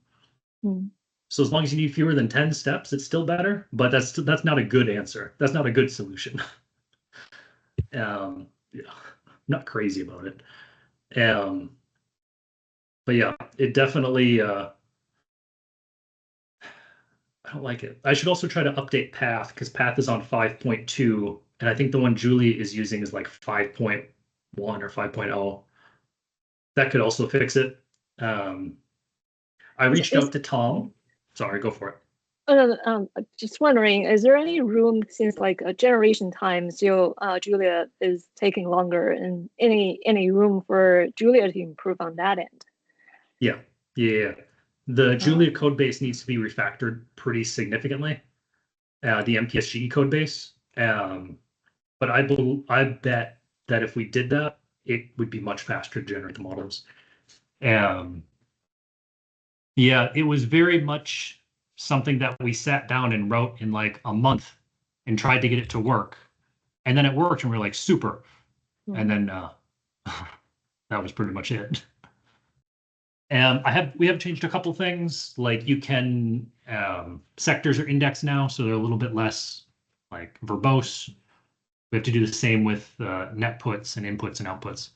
So as long as you need fewer than 10 steps, it's still better, but that's not a good answer. That's not a good solution. Yeah, not crazy about it. But yeah, it definitely, I don't like it. I should also try to update path because path is on 5.2 and I think the one Julie is using is like 5.1 or 5.0. That could also fix it. I reached out to Tom. Sorry, go for it. Just wondering, is there any room, since like a generation time, Julia is taking longer, and any room for Julia to improve on that end? Yeah. The Julia code base needs to be refactored pretty significantly. The MPSGE code base. But I bet that if we did that, it would be much faster to generate the models. Yeah, it was very much something that we sat down and wrote in like a month and tried to get it to work. And then it worked and we were like, super. And then that was pretty much it. And we have changed a couple things, like you can, sectors are indexed now, so they're a little bit less like verbose. We have to do the same with net puts and inputs and outputs.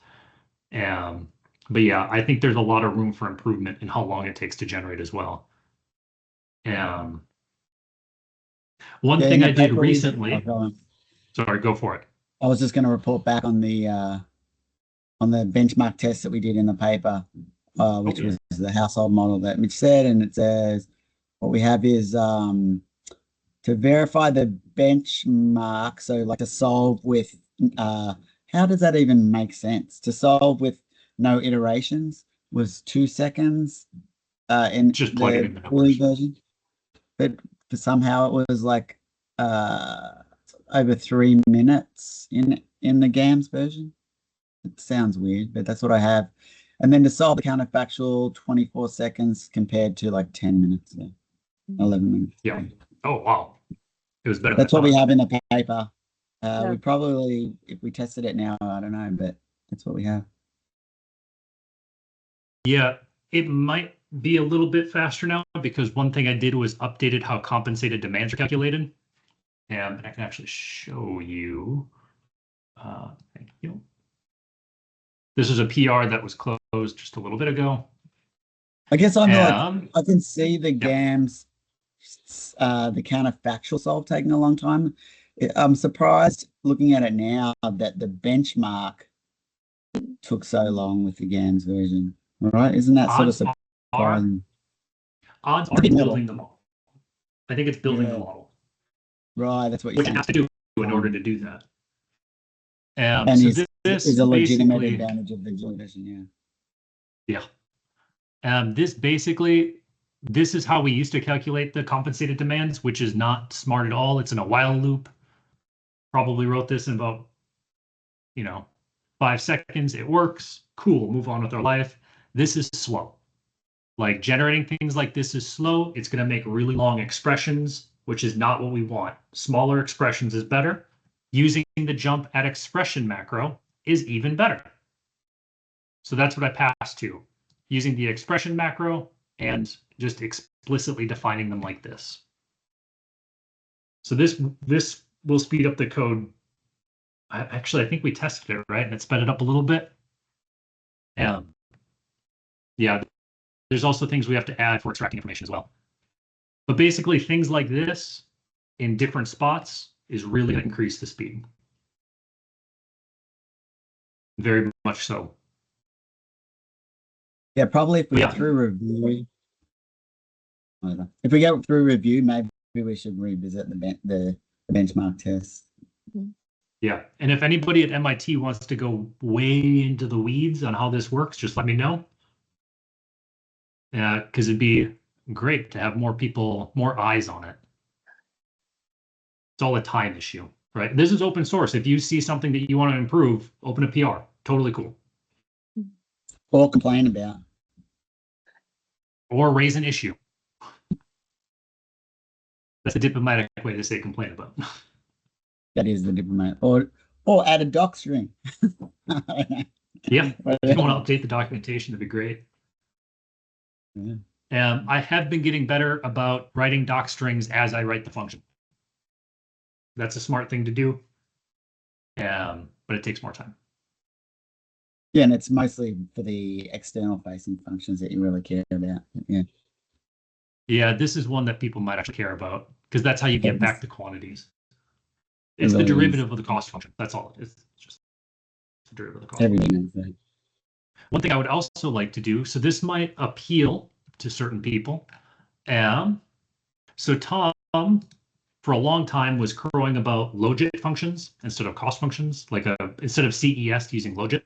But yeah, I think there's a lot of room for improvement in how long it takes to generate as well. One thing I did recently. Sorry, go for it. I was just going to report back on the benchmark test that we did in the paper, which was the household model that Mitch said, and it says what we have is to verify the benchmark. So like to solve with how does that even make sense? To solve with no iterations was 2 seconds in just the fully version, but somehow it was like over 3 minutes in the GAMS version. It sounds weird, but that's what I have. And then to solve the counterfactual, 24 seconds compared to like 10 minutes, 11 minutes. Yeah. Oh wow, it was better. That's what we have in the paper. We probably, if we tested it now, I don't know, but that's what we have. Yeah, it might be a little bit faster now because one thing I did was updated how compensated demands are calculated. And I can actually show you. Thank you. This is a PR that was closed just a little bit ago. I guess I'm like, I can see the GAMS, the counterfactual solve taking a long time. I'm surprised looking at it now that the benchmark took so long with the GAMS version, right? Isn't that sort of surprising? Odds are building the model. I think it's building the model. Right, that's what you're saying. Which it has to do in order to do that. And so this is a legitimate advantage of the version, yeah. This is how we used to calculate the compensated demands, which is not smart at all. It's in a while loop. Probably wrote this in about, 5 seconds. It works. Cool. Move on with our life. This is slow. Like generating things like this is slow. It's going to make really long expressions, which is not what we want. Smaller expressions is better. Using the jump at expression macro is even better. So that's what I passed to, using the expression macro and just explicitly defining them like this. So this will speed up the code. Actually, I think we tested it, right? And it sped it up a little bit. Yeah, there's also things we have to add for extracting information as well. But basically, things like this in different spots is really going to increase the speed. Very much so. Yeah, probably if we get through review. If we go through review, maybe we should revisit the benchmark test. Yeah, and if anybody at MIT wants to go way into the weeds on how this works, just let me know. Yeah, because it'd be great to have more people, more eyes on it. It's all a time issue, right? This is open source. If you see something that you want to improve, open a PR. Totally cool. Or complain about. Or raise an issue. That's a diplomatic way to say complain about. That is the diplomatic. Or add a doc string. Yeah, if you want to update the documentation, that'd be great. Yeah. I have been getting better about writing doc strings as I write the function. That's a smart thing to do, but it takes more time. Yeah, and it's mostly for the external facing functions that you really care about. Yeah. Yeah, this is one that people might actually care about because that's how you get back the quantities. It's the derivative of the cost function. That's all. It's just the derivative of the cost function. One thing I would also like to do, so this might appeal to certain people. So Tom, for a long time, was crowing about logit functions instead of cost functions, like instead of CES using logit.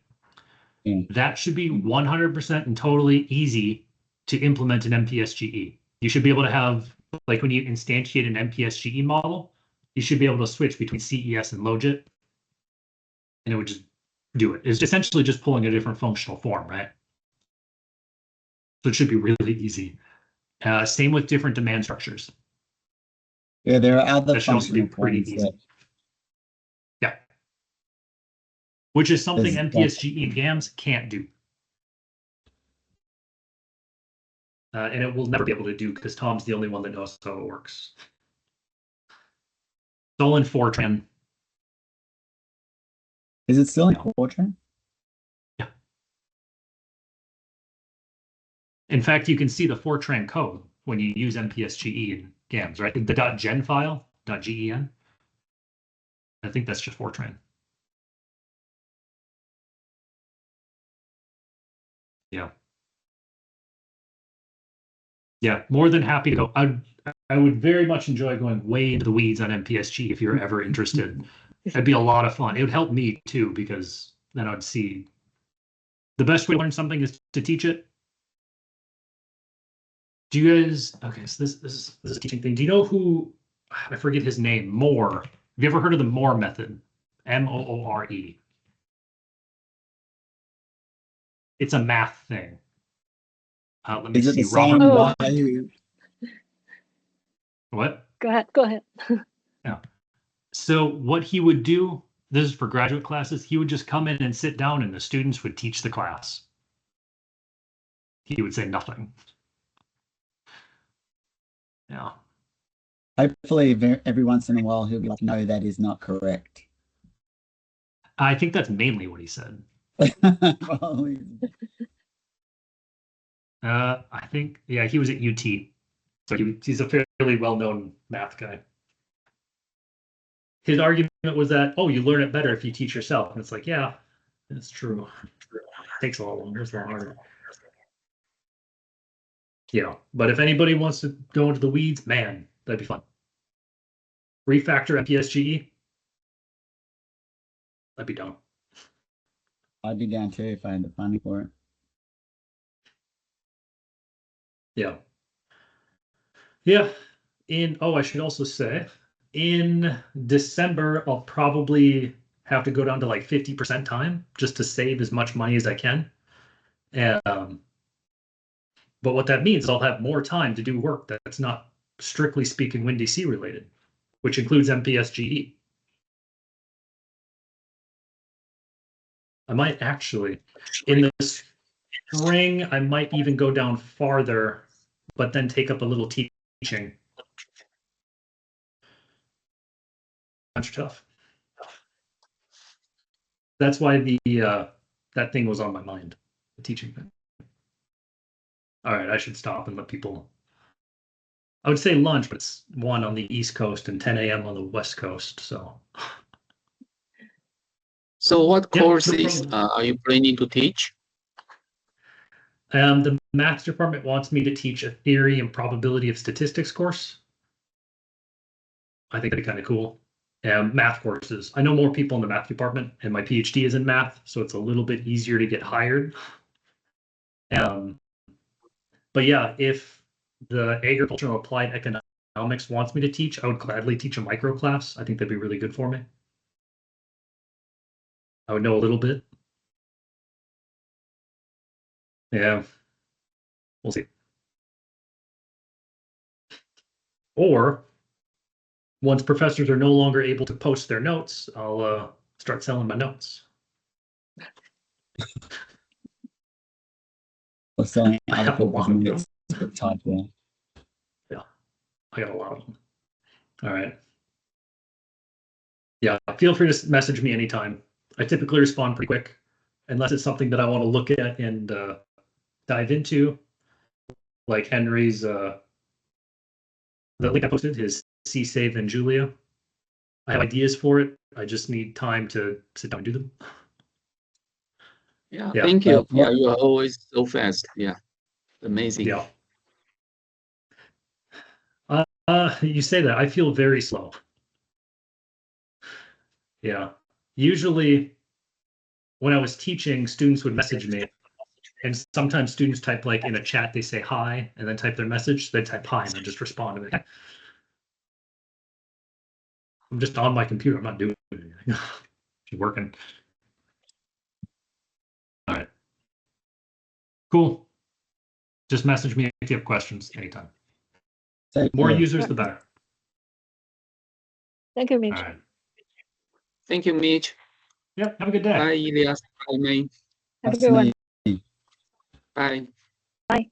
That should be 100% and totally easy to implement in MPSGE. You should be able to have, like when you instantiate an MPSGE model, you should be able to switch between CES and logit, and it would just do it. It's essentially just pulling a different functional form, right? So it should be really easy. Same with different demand structures. Yeah, there are other that should also be pretty easy. Yeah. Which is something MPSGE and GAMS can't do. And it will never be able to do because Tom's the only one that knows how it works. It's all in Fortran. Is it still in Fortran? Yeah. In fact, you can see the Fortran code when you use MPSGE and GAMS, right? The .gen file, .gen. I think that's just Fortran. Yeah. Yeah, more than happy to go. I would very much enjoy going way into the weeds on MPSG if you're ever interested. That'd be a lot of fun. It would help me too, because then I'd see the best way to learn something is to teach it. Do you guys, okay, so this is a teaching thing. Do you know who, I forget his name, Moore. Have you ever heard of the Moore method? M-O-O-R-E. It's a math thing. Let me see. Robert. What? Go ahead. Yeah. So what he would do, this is for graduate classes, he would just come in and sit down and the students would teach the class. He would say nothing. Yeah. Hopefully, every once in a while, he'll be like, "No, that is not correct." I think that's mainly what he said. Well, I think, yeah, he was at UT. So he's a fairly well-known math guy. His argument was that, oh, you learn it better if you teach yourself. And it's like, yeah, that's true. It takes a lot longer. It's a lot harder. Yeah, but if anybody wants to go into the weeds, man, that'd be fun. Refactor MPSGE. That'd be dumb. I'd be down too if I had the funding for it. Yeah. Yeah. I should also say, in December, I'll probably have to go down to like 50% time just to save as much money as I can. But what that means is I'll have more time to do work that's not strictly speaking WiNDC related, which includes MPSGE. I might actually, in the spring, I might even go down farther, but then take up a little teaching. That's tough. That's why the that thing was on my mind, the teaching thing. All right, I should stop and let people. I would say lunch, but it's 1 on the East Coast and 10 a.m. on the West Coast. So what Yeah, no courses problem. are you planning to teach? the maths department wants me to teach a theory and probability of statistics course. I think that'd be kind of cool. Math courses. I know more people in the math department, and my PhD is in math, so it's a little bit easier to get hired. But yeah, if the agricultural applied economics wants me to teach, I would gladly teach a micro class. I think that'd be really good for me. I would know a little bit. Yeah, we'll see. Or once professors are no longer able to post their notes, I'll start selling my notes. Or selling I other have a people's lot of minutes type there. Yeah, I got a lot of them. All right. Yeah, feel free to message me anytime. I typically respond pretty quick, unless it's something that I want to look at and dive into, like Henry's the link I posted, his C-Save and Julia. I have ideas for it. I just need time to sit down and do them. Yeah, Yeah. thank you. Yeah. You are always so fast. Yeah, amazing. Yeah. You say that. I feel very slow. Yeah. Usually when I was teaching, students would message me, and sometimes students type like in a chat, they say hi and then type their message. They type hi and then just respond to it. I'm just on my computer. I'm not doing anything. She's working. All right. Cool. Just message me if you have questions anytime. More users, the better. Thank you, Mitch. All right. Thank you, Mitch. Yep. Have a good day. Bye, Elias. Bye, May. Have a good one. Bye. Bye.